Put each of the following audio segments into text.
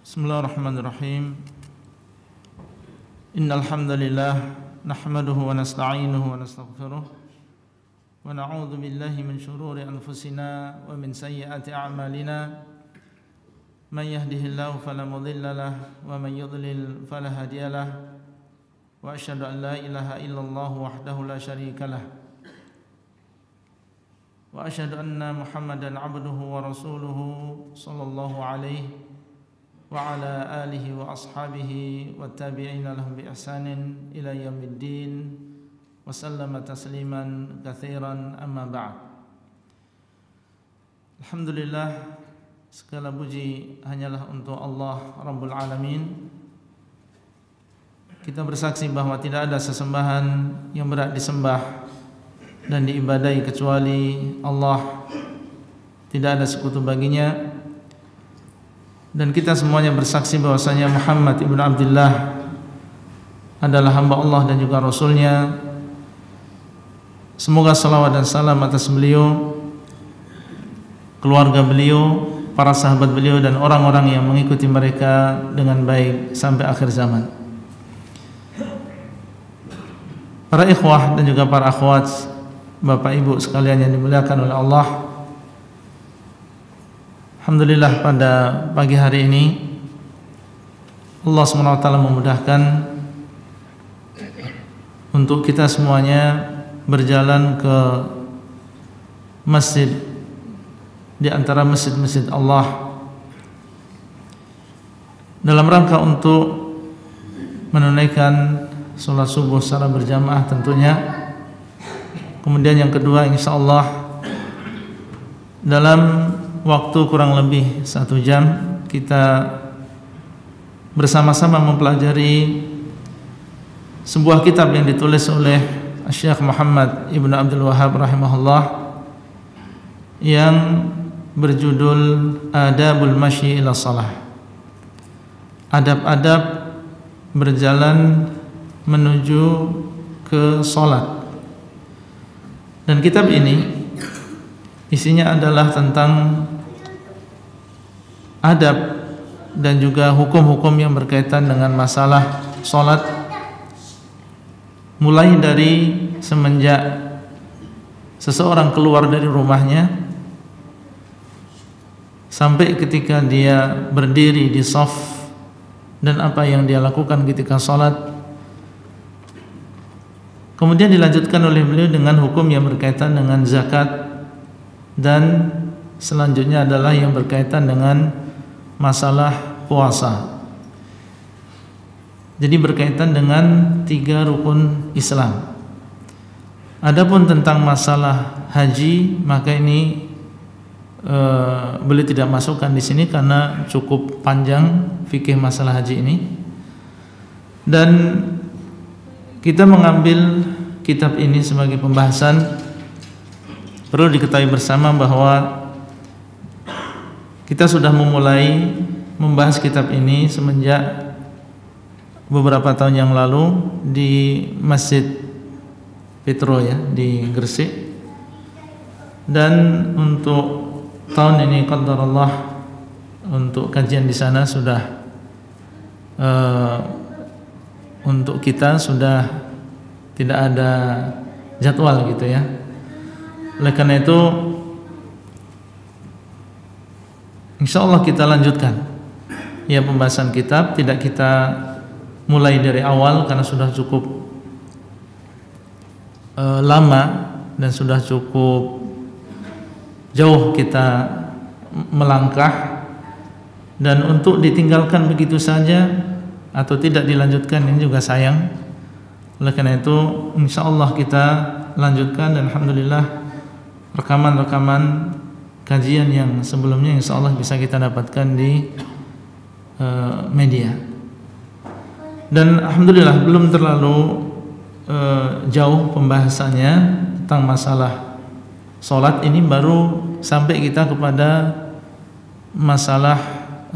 Bismillahirrahmanirrahim. Innal hamdalillah nahmaduhu wa nasta'inuhu wa nastaghfiruh wa na'udzu billahi min shururi anfusina wa min sayyiati a'malina. Man yahdihillahu fala mudilla lahu wa man yudlil fala hadiya lahu. Wa asyhadu an la ilaha illallah wahdahu la syarika lahu. Wa asyhadu anna Muhammadan 'abduhu wa rasuluhu sallallahu alaihi wa ala alihi wa ashabihi wa tabi'ina lahum bi ihsanin ila yaumiddin wa sallama tasliman katsiran amma ba'd. Alhamdulillah, segala puji hanyalah untuk Allah Rabbul Alamin. Kita bersaksi bahwa tidak ada sesembahan yang berhak disembah dan diibadahi kecuali Allah. Tidak ada sekutu baginya. Dan kita semuanya bersaksi bahwasanya Muhammad ibnu Abdullah adalah hamba Allah dan juga Rasulnya. Semoga salawat dan salam atas beliau, keluarga beliau, para sahabat beliau dan orang-orang yang mengikuti mereka dengan baik sampai akhir zaman. Para ikhwah dan juga para akhwat, Bapak Ibu sekalian yang dimuliakan oleh Allah, alhamdulillah pada pagi hari ini Allah SWT memudahkan untuk kita semuanya berjalan ke masjid di antara masjid-masjid Allah dalam rangka untuk menunaikan sholat subuh secara berjamaah tentunya. Kemudian yang kedua, insyaallah dalam waktu kurang lebih 1 jam kita bersama-sama mempelajari sebuah kitab yang ditulis oleh Syekh Muhammad ibnu Abdul Wahhab rahimahullah yang berjudul Adabul Masyi ila Shalah, adab-adab berjalan menuju ke salat. Dan kitab ini isinya adalah tentang adab dan juga hukum-hukum yang berkaitan dengan masalah salat, mulai dari semenjak seseorang keluar dari rumahnya sampai ketika dia berdiri di shaf dan apa yang dia lakukan ketika salat. Kemudian dilanjutkan oleh beliau dengan hukum yang berkaitan dengan zakat, dan selanjutnya adalah yang berkaitan dengan masalah puasa. Jadi berkaitan dengan 3 rukun Islam. Adapun tentang masalah haji, maka ini beliau tidak masukkan di sini karena cukup panjang fikih masalah haji ini. Dan kita mengambil kitab ini sebagai pembahasan. Perlu diketahui bersama bahwa kita sudah memulai membahas kitab ini semenjak beberapa tahun yang lalu di Masjid Petro ya di Gresik. Dan untuk tahun ini qadarullah untuk kajian di sana sudah untuk kita sudah tidak ada jadwal gitu ya. Oleh karena itu insyaallah kita lanjutkan ya pembahasan kitab. Tidak kita mulai dari awal karena sudah cukup lama dan sudah cukup jauh kita melangkah, dan untuk ditinggalkan begitu saja atau tidak dilanjutkan ini juga sayang. Oleh karena itu insyaallah kita lanjutkan, dan alhamdulillah rekaman-rekaman kajian yang sebelumnya insyaallah bisa kita dapatkan di media. Dan alhamdulillah belum terlalu jauh pembahasannya tentang masalah salat ini, baru sampai kita kepada masalah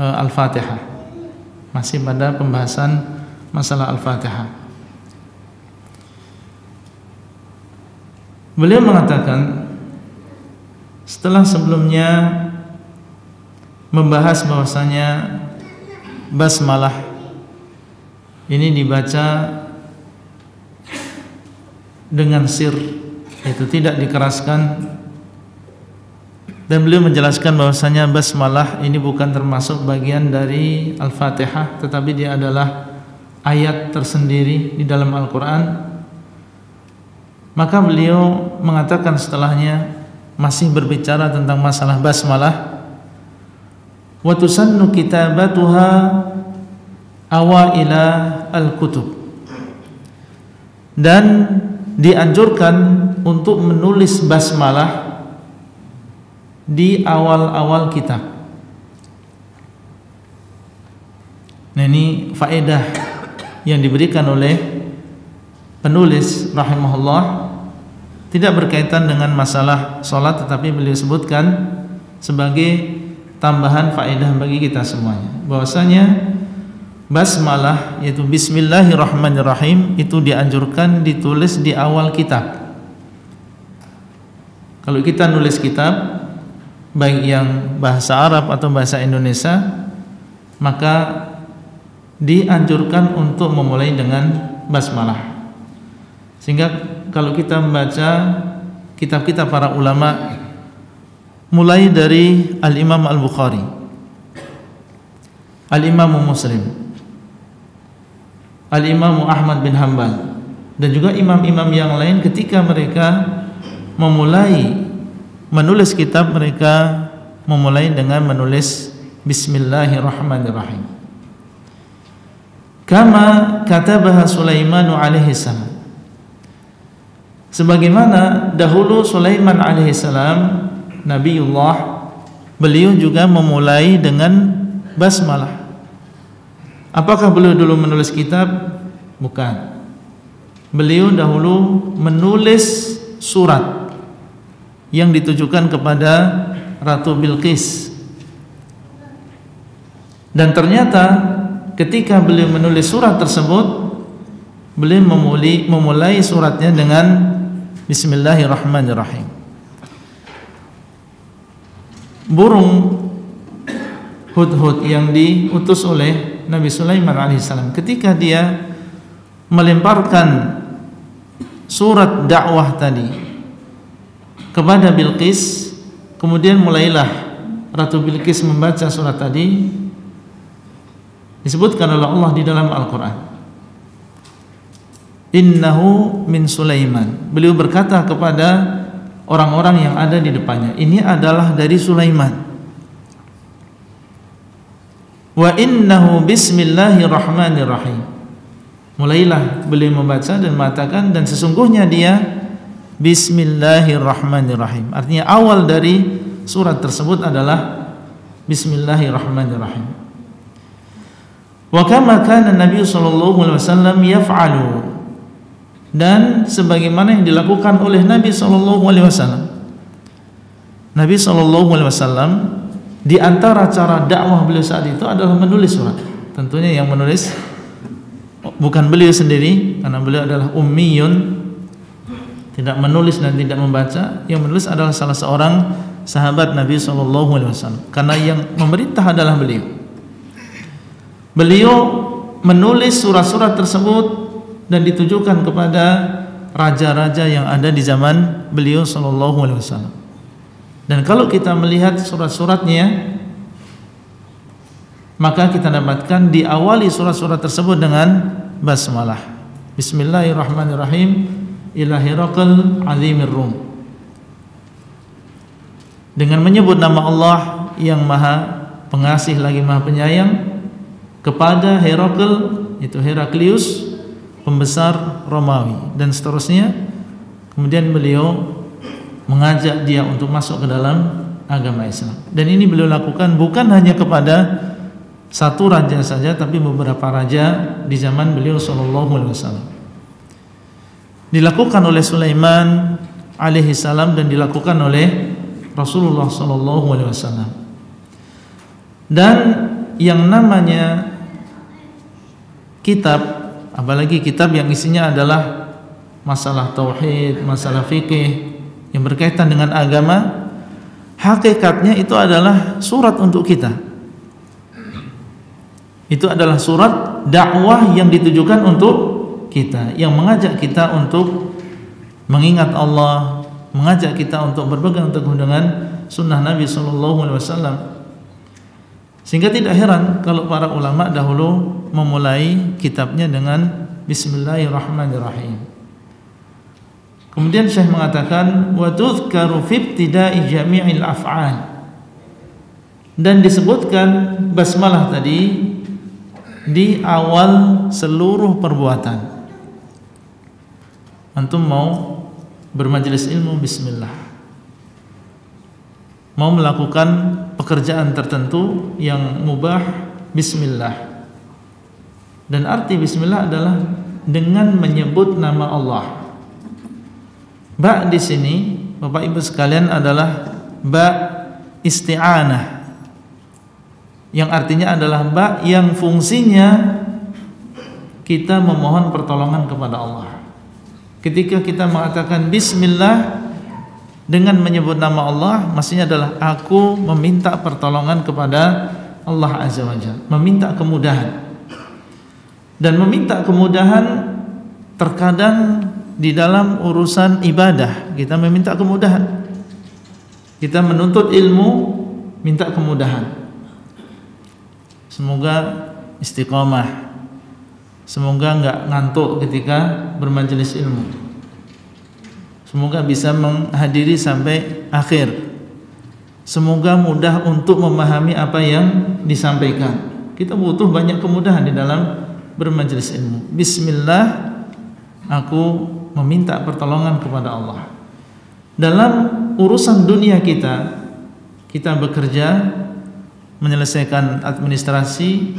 Al-Fatihah. Masih pada pembahasan masalah Al-Fatihah. Beliau mengatakan setelah sebelumnya membahas bahwasanya basmalah ini dibaca dengan sir, itu tidak dikeraskan, dan beliau menjelaskan bahwasanya basmalah ini bukan termasuk bagian dari Al-Fatihah, tetapi dia adalah ayat tersendiri di dalam Al-Quran. Maka beliau mengatakan setelahnya, masih berbicara tentang masalah basmalah, wa tusannu kitabatuha awaila al-kutub, dan dianjurkan untuk menulis basmalah di awal-awal kitab. Nah, ini faedah yang diberikan oleh penulis rahimahullah, tidak berkaitan dengan masalah sholat, tetapi beliau sebutkan sebagai tambahan faedah bagi kita semuanya, bahwasanya basmalah yaitu bismillahirrahmanirrahim itu dianjurkan ditulis di awal kitab. Kalau kita nulis kitab baik yang bahasa Arab atau bahasa Indonesia, maka dianjurkan untuk memulai dengan basmalah. Sehingga kalau kita membaca kitab-kitab para ulama, mulai dari Al-Imam Al-Bukhari, Al-Imam Muslim, Al-Imam Ahmad bin Hanbal, dan juga imam-imam yang lain, ketika mereka memulai menulis kitab, mereka memulai dengan menulis Bismillahirrahmanirrahim, kama katabaha Sulaiman alaihi salam, sebagaimana dahulu Sulaiman alaihi salam Nabiullah, beliau juga memulai dengan basmalah. Apakah beliau dulu menulis kitab? Bukan. Beliau dahulu menulis surat yang ditujukan kepada Ratu Bilqis. Dan ternyata ketika beliau menulis surat tersebut, beliau memulai suratnya dengan Bismillahirrahmanirrahim. Burung hudhud yang diutus oleh Nabi Sulaiman alaihissalam, ketika dia melemparkan surat dakwah tadi kepada Bilqis, kemudian mulailah Ratu Bilqis membaca surat tadi, disebutkan oleh Allah di dalam Al-Quran, innahu min Sulaiman, beliau berkata kepada orang-orang yang ada di depannya, ini adalah dari Sulaiman. Wa innahu bismillahirrahmanirrahim, mulailah beliau membaca dan mengatakan, dan sesungguhnya dia Bismillahirrahmanirrahim, artinya awal dari surat tersebut adalah Bismillahirrahmanirrahim. Wa kama kana Nabi sallallahu alaihi wasallam yaf'alu, dan sebagaimana yang dilakukan oleh Nabi sallallahu alaihi wasallam. Nabi sallallahu alaihi wasallam di antara cara dakwah beliau saat itu adalah menulis surat. Tentunya yang menulis bukan beliau sendiri, karena beliau adalah ummiyun, tidak menulis dan tidak membaca. Yang menulis adalah salah seorang sahabat Nabi sallallahu alaihi wasallam, karena yang memerintah adalah beliau. Beliau menulis surat-surat tersebut dan ditujukan kepada raja-raja yang ada di zaman beliau sallallahu alaihi wasallam. Dan kalau kita melihat surat-suratnya, maka kita dapatkan diawali surat-surat tersebut dengan basmalah. Bismillahirrahmanirrahim, ila Hiraqal azimir Rum, dengan menyebut nama Allah yang maha pengasih lagi maha penyayang, kepada Hiraqal, itu Heraklius, pembesar Romawi, dan seterusnya. Kemudian beliau mengajak dia untuk masuk ke dalam agama Islam. Dan ini beliau lakukan bukan hanya kepada satu raja saja, tapi beberapa raja di zaman beliau sallallahu alaihi wasallam. Dilakukan oleh Sulaiman alaihi salam dan dilakukan oleh Rasulullah sallallahu alaihi wasallam. Dan yang namanya kitab, apalagi kitab yang isinya adalah masalah tauhid, masalah fikih yang berkaitan dengan agama, hakikatnya itu adalah surat untuk kita. Itu adalah surat dakwah yang ditujukan untuk kita, yang mengajak kita untuk mengingat Allah, mengajak kita untuk berpegang teguh dengan sunnah Nabi SAW. Sehingga tidak heran kalau para ulama dahulu memulai kitabnya dengan Bismillahirrahmanirrahim. Kemudian Syekh mengatakan wa tudhkaru fi ibtida'i jami'il af'al, dan disebutkan basmalah tadi di awal seluruh perbuatan. Antum mau bermajelis ilmu, bismillah. Mau melakukan pekerjaan tertentu yang mubah, bismillah. Dan arti bismillah adalah dengan menyebut nama Allah. Ba di sini, Bapak Ibu sekalian, adalah ba isti'anah, yang artinya adalah ba yang fungsinya kita memohon pertolongan kepada Allah. Ketika kita mengatakan bismillah dengan menyebut nama Allah, maksudnya adalah aku meminta pertolongan kepada Allah Azza wa Jalla, meminta kemudahan. Dan meminta kemudahan terkadang di dalam urusan ibadah kita meminta kemudahan. Kita menuntut ilmu, minta kemudahan. Semoga istiqomah, semoga enggak ngantuk ketika bermajelis ilmu, semoga bisa menghadiri sampai akhir, semoga mudah untuk memahami apa yang disampaikan. Kita butuh banyak kemudahan di dalam bermajelis ilmu. Bismillah, aku meminta pertolongan kepada Allah. Dalam urusan dunia kita bekerja, menyelesaikan administrasi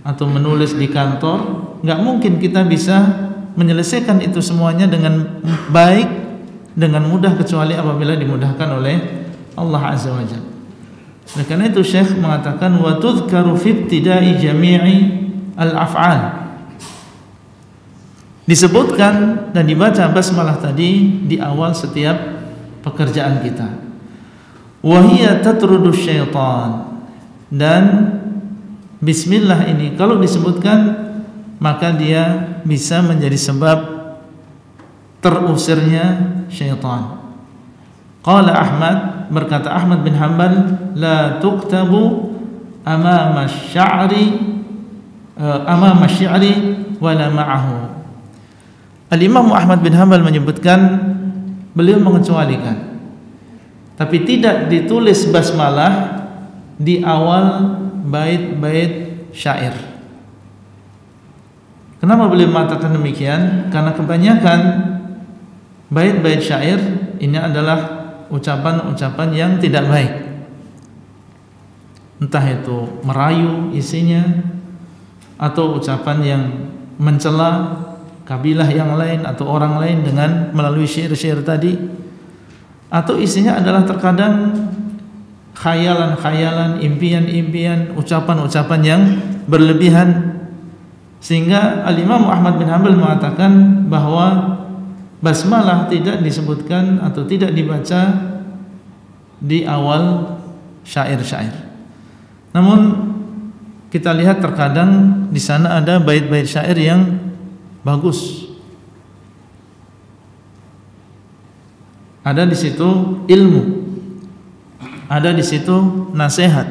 atau menulis di kantor, nggak mungkin kita bisa menyelesaikan itu semuanya dengan baik, dengan mudah, kecuali apabila dimudahkan oleh Allah Azza wa Jalla. Oleh karena itu Syekh mengatakan wa tudhkaru fi ibtida'i jami'i al-af'al. Disebutkan dan dibaca basmalah tadi di awal setiap pekerjaan kita. Wa hiya tatrudu syaitan. Dan bismillah ini kalau disebutkan maka dia bisa menjadi sebab terusirnya syaitan. Qala Ahmad, berkata Ahmad bin Hanbal, la tuktabu amama sya'ri wala ma'ahu. Al-Imam Ahmad bin Hanbal menyebutkan, beliau mengecualikan, tapi tidak ditulis basmalah di awal bait-bait syair. Kenapa beliau mengatakan demikian? Karena kebanyakan bait-bait syair ini adalah ucapan-ucapan yang tidak baik. Entah itu merayu isinya, atau ucapan yang mencela kabilah yang lain atau orang lain dengan melalui syair-syair tadi, atau isinya adalah terkadang khayalan-khayalan, impian-impian, ucapan-ucapan yang berlebihan. Sehingga Al-Imam Ahmad bin Hanbal mengatakan bahwa basmalah tidak disebutkan atau tidak dibaca di awal syair-syair. Namun kita lihat terkadang di sana ada bait-bait syair yang bagus. Ada di situ ilmu, ada di situ nasihat.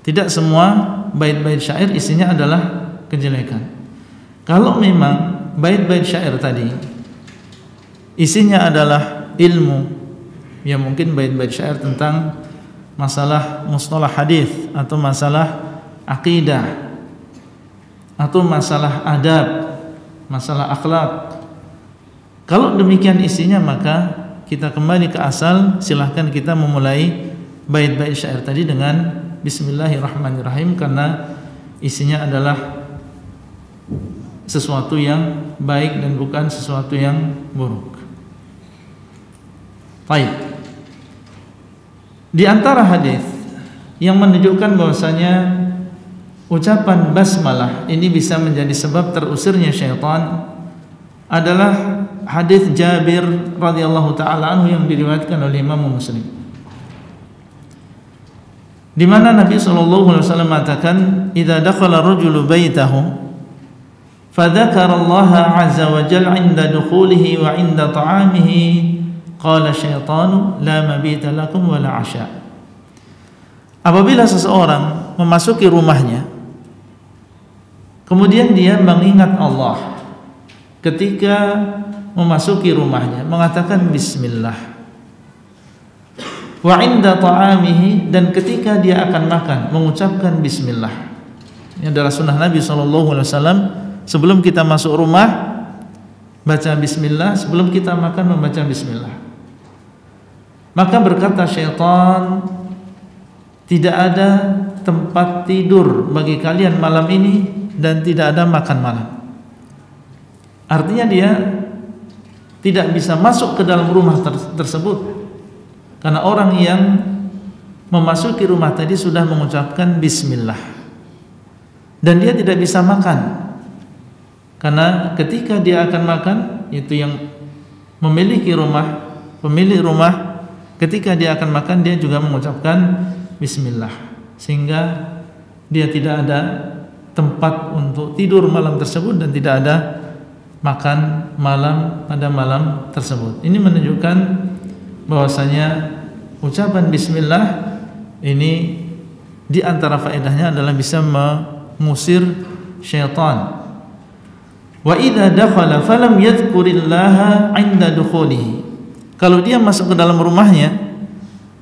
Tidak semua bait-bait syair isinya adalah kejelekan. Kalau memang bait-bait syair tadi isinya adalah ilmu, ya mungkin bait-bait syair tentang masalah mustalah hadis atau masalah akidah atau masalah adab, masalah akhlak. Kalau demikian isinya, maka kita kembali ke asal. Silahkan kita memulai bait-bait syair tadi dengan Bismillahirrahmanirrahim, karena isinya adalah sesuatu yang baik dan bukan sesuatu yang buruk. Baik. Di antara hadis yang menunjukkan bahwasanya ucapan basmalah ini bisa menjadi sebab terusirnya syaitan adalah hadis Jabir radhiyallahu taala anhu yang diriwayatkan oleh Imam Muslim. di mana Nabi sallallahu alaihi wasallam mengatakan, "Idza dakhala rajulu baitahu fadzakara Allah 'azza wa jalla 'inda dukhulihi wa 'inda ta'amihi, qala syaitanu la mabita lakum wa la 'asha." Apabila seseorang memasuki rumahnya, kemudian dia mengingat Allah ketika memasuki rumahnya, mengatakan bismillah, wa 'inda ta'amihi, dan ketika dia akan makan mengucapkan bismillah. Ini adalah sunnah Nabi sallallahu alaihi wasallam. Sebelum kita masuk rumah baca bismillah, sebelum kita makan membaca bismillah. Maka berkata syaitan, tidak ada tempat tidur bagi kalian malam ini dan tidak ada makan malam. Artinya dia tidak bisa masuk ke dalam rumah tersebut karena orang yang memasuki rumah tadi sudah mengucapkan bismillah, dan dia tidak bisa makan karena ketika dia akan makan, itu yang memiliki rumah, pemilik rumah, ketika dia akan makan dia juga mengucapkan bismillah, sehingga dia tidak ada tempat untuk tidur malam tersebut dan tidak ada makan malam pada malam tersebut. Ini menunjukkan bahwasanya ucapan bismillah ini di antara faedahnya adalah bisa mengusir syaitan. Wa idza dakhala falam yadhkurillaha 'inda dukhulihi. Kalau dia masuk ke dalam rumahnya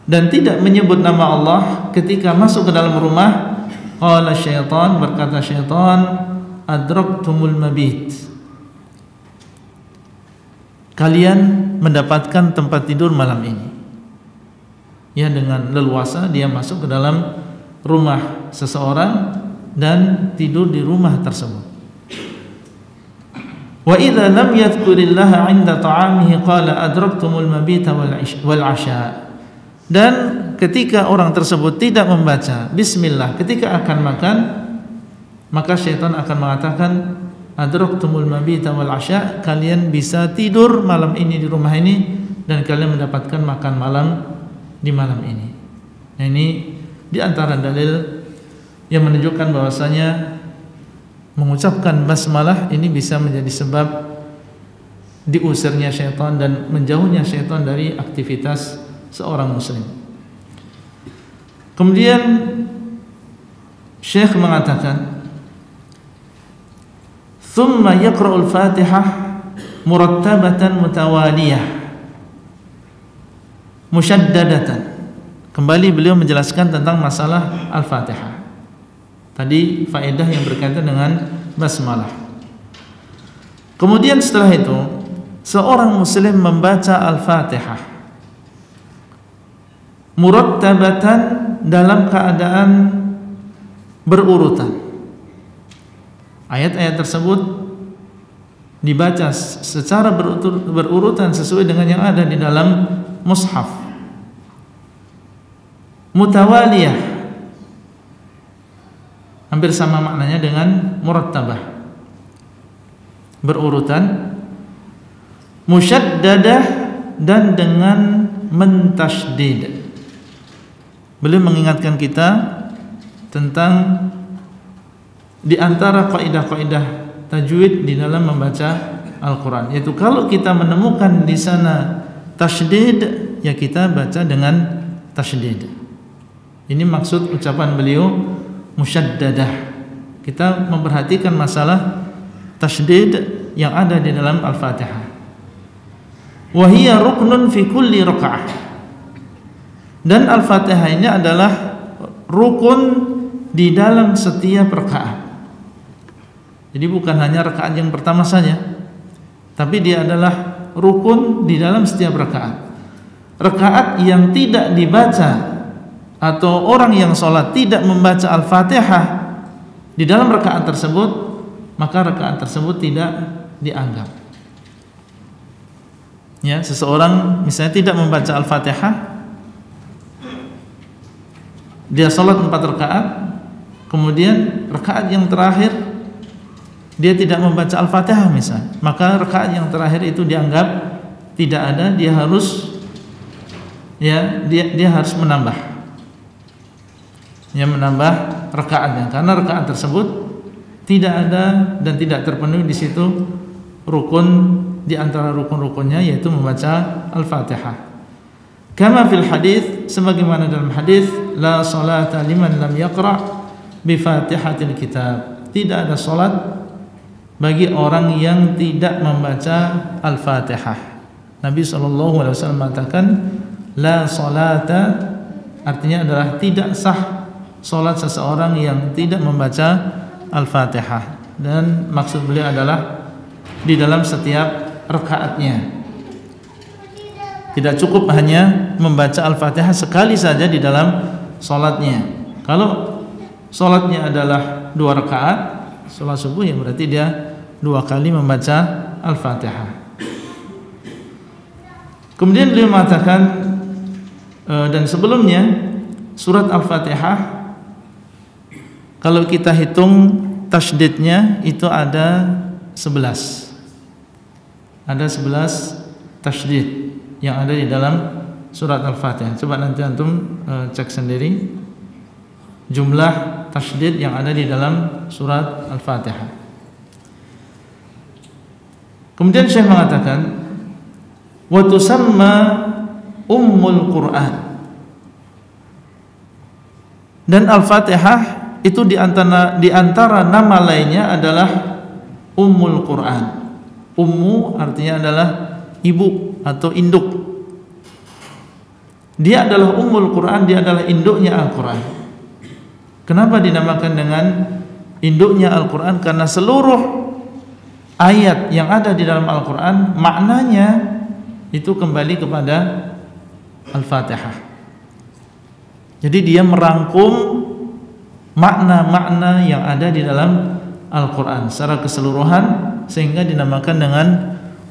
dan tidak menyebut nama Allah ketika masuk ke dalam rumah, qala syaitan, berkata syaitan, adraktumul mabit, kalian mendapatkan tempat tidur malam ini. Ya, dengan leluasa dia masuk ke dalam rumah seseorang dan tidur di rumah tersebut. Wa idza lam yadhkurillaha 'inda ta'amihi qala adraktumul mabita wal 'asha. Dan ketika orang tersebut tidak membaca bismillah ketika akan makan, maka syaitan akan mengatakan adraktumul mabita wal 'asha, kalian bisa tidur malam ini di rumah ini dan kalian mendapatkan makan malam di malam ini. Nah, ini di antara dalil yang menunjukkan bahwasanya mengucapkan basmalah ini bisa menjadi sebab diusirnya syaitan dan menjauhnya syaitan dari aktivitas seorang muslim. Kemudian Syekh mengatakan, "Tsumma yaqra'ul Fatihah murattabatan mutawaliyah musyaddadatan." Kembali beliau menjelaskan tentang masalah Al-Fatihah. Tadi faedah yang berkaitan dengan basmalah. Kemudian setelah itu seorang muslim membaca Al-Fatihah murattabatan, dalam keadaan berurutan. Ayat-ayat tersebut dibaca secara berurutan sesuai dengan yang ada di dalam mushaf. Mutawaliyah hampir sama maknanya dengan murattabah, berurutan. Musyaddadah, dan dengan mentasydid. Beliau mengingatkan kita tentang di antara kaidah-kaidah tajwid di dalam membaca Al-Qur'an, yaitu kalau kita menemukan di sana tasydid, ya kita baca dengan tasydid. Ini maksud ucapan beliau musyaddadah. Kita memperhatikan masalah tasydid yang ada di dalam Al-Fatihah. Wa hiya ruknun fi kulli raka'ah. Dan Al-Fatihah ini adalah rukun di dalam setiap rakaat. Jadi bukan hanya rakaat yang pertama saja, tapi dia adalah rukun di dalam setiap rakaat. Rakaat yang tidak dibaca atau orang yang sholat tidak membaca Al-Fatihah di dalam rakaat tersebut, maka rakaat tersebut tidak dianggap. Ya, seseorang misalnya tidak membaca Al-Fatihah, dia sholat 4 rakaat, kemudian rakaat yang terakhir dia tidak membaca Al-Fatihah misalnya, maka rakaat yang terakhir itu dianggap tidak ada, dia harus menambah. yang menambah rakaatnya, karena rakaat tersebut tidak ada dan tidak terpenuhi di situ rukun di antara rukun-rukunnya, yaitu membaca Al-Fatihah. Kama fil hadis, sebagaimana dalam hadis, la salata liman lam yaqra bi Fatihatil kitab. Tidak ada salat bagi orang yang tidak membaca Al-Fatihah. Nabi SAW mengatakan la salata, artinya adalah tidak sah salat seseorang yang tidak membaca Al-Fatihah, dan maksud beliau adalah di dalam setiap rakaatnya. Tidak cukup hanya membaca Al-Fatihah sekali saja di dalam salatnya. Kalau salatnya adalah 2 rakaat, salat subuh, ya berarti dia 2 kali membaca Al-Fatihah. Kemudian beliau mengatakan dan sebelumnya surat Al-Fatihah kalau kita hitung tasydidnya itu ada 11. Ada 11 tasydid yang ada di dalam surat Al-Fatihah. Coba nanti antum cek sendiri jumlah tasydid yang ada di dalam surat Al-Fatihah. Kemudian Syekh mengatakan wa tusamma ummul Qur'an. Dan Al-Fatihah itu di antara nama lainnya adalah Ummul Quran. Ummu artinya adalah ibu atau induk. Dia adalah Ummul Quran, dia adalah induknya Al-Quran. Kenapa dinamakan dengan induknya Al-Quran? Karena seluruh ayat yang ada di dalam Al-Quran maknanya itu kembali kepada Al-Fatihah. Jadi dia merangkum makna-makna yang ada di dalam Al-Quran secara keseluruhan, sehingga dinamakan dengan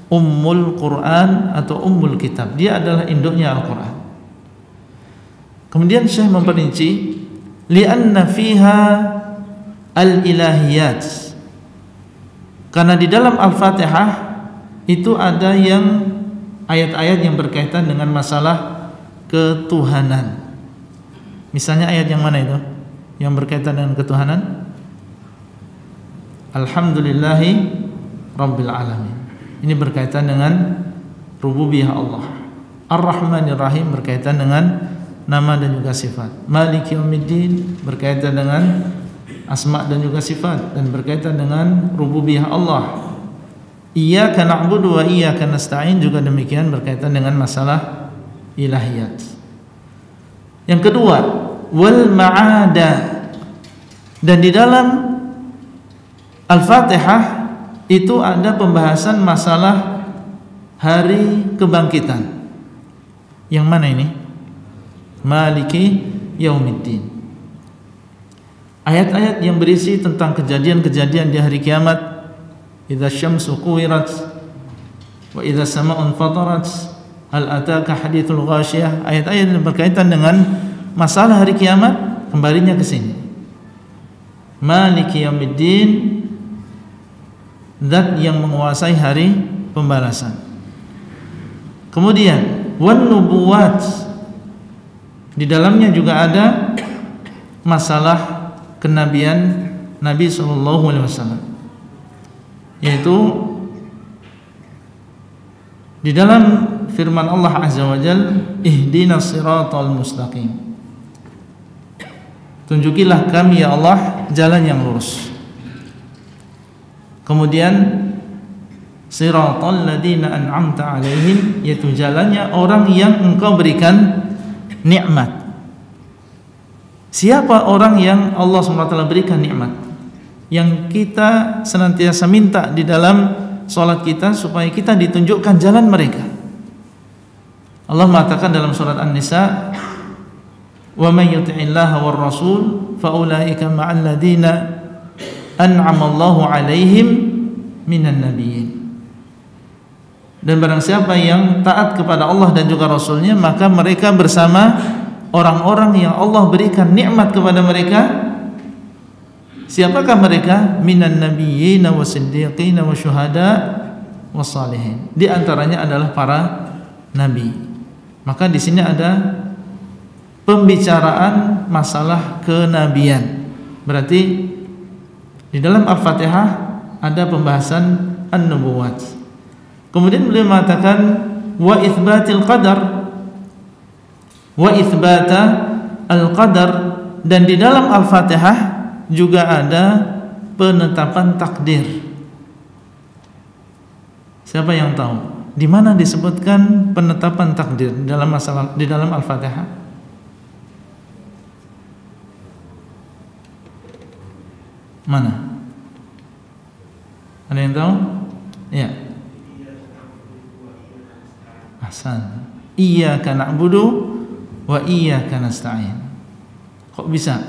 Ummul Quran atau Ummul Kitab. Dia adalah induknya Al-Quran. Kemudian Syekh memperinci li'anna fiha al-ilahiyat, karena di dalam Al-Fatihah itu ada yang ayat-ayat yang berkaitan dengan masalah ketuhanan. Misalnya ayat yang mana itu yang berkaitan dengan ketuhanan? Alhamdulillahi Rabbil Alamin. Ini berkaitan dengan rububiyah Allah. Ar-Rahmanir Rahim berkaitan dengan nama dan juga sifat. Maliki Yaumiddin berkaitan dengan asma dan juga sifat dan berkaitan dengan rububiyah Allah. Iyyaka na'budu wa iyyaka nasta'in juga demikian berkaitan dengan masalah ilahiyat. Yang kedua, wal ma'ada. Dan di dalam Al-Fatihah itu ada pembahasan masalah hari kebangkitan. Yang mana ini? Maliki Yaumiddin. Ayat-ayat yang berisi tentang kejadian-kejadian di hari kiamat. Idza syamsu kuwirat wa idza sama'un fatarat, hal ataka hadithul ghasyiyah. Ayat-ayat yang berkaitan dengan masalah hari kiamat kembalinya ke sini. Maliki Yaumiddin, zat yang menguasai hari pembalasan. Kemudian wan nubuwat, di dalamnya juga ada masalah kenabian Nabi SAW, yaitu di dalam firman Allah Azza wa Jalla, ihdinas siratal mustaqim, tunjukilah kami ya Allah jalan yang lurus. Kemudian siratal ladzina an'amta alaihim, yaitu jalannya orang yang engkau berikan nikmat. Siapa orang yang Allah SWT berikan nikmat? Yang kita senantiasa minta di dalam salat kita supaya kita ditunjukkan jalan mereka. Allah mengatakan dalam surat An-Nisa, wa may yuti'illaha war rasul fa ulaika ma'al ladzina an'ama Allahu 'alaihim minan nabiyyin. Dan barang siapa yang taat kepada Allah dan juga Rasulnya, maka mereka bersama orang-orang yang Allah berikan nikmat kepada mereka. Siapakah mereka? Minan nabiyyin wasiddiqin wasyuhada wassalihin. Di antaranya adalah para nabi. Maka di sini ada pembicaraan masalah kenabian. Berarti di dalam Al-Fatihah ada pembahasan an-nubuwat. Kemudian beliau mengatakan wa itsbatil qadar, wa itsbata al-qadar, dan di dalam Al-Fatihah juga ada penetapan takdir. Siapa yang tahu di mana disebutkan penetapan takdir dalam masalah di dalam Al-Fatihah? Mana? Ada yang tahu? Ya. Ahsan. Iyyaka na'budu wa iyyaka nasta'in. Kok bisa?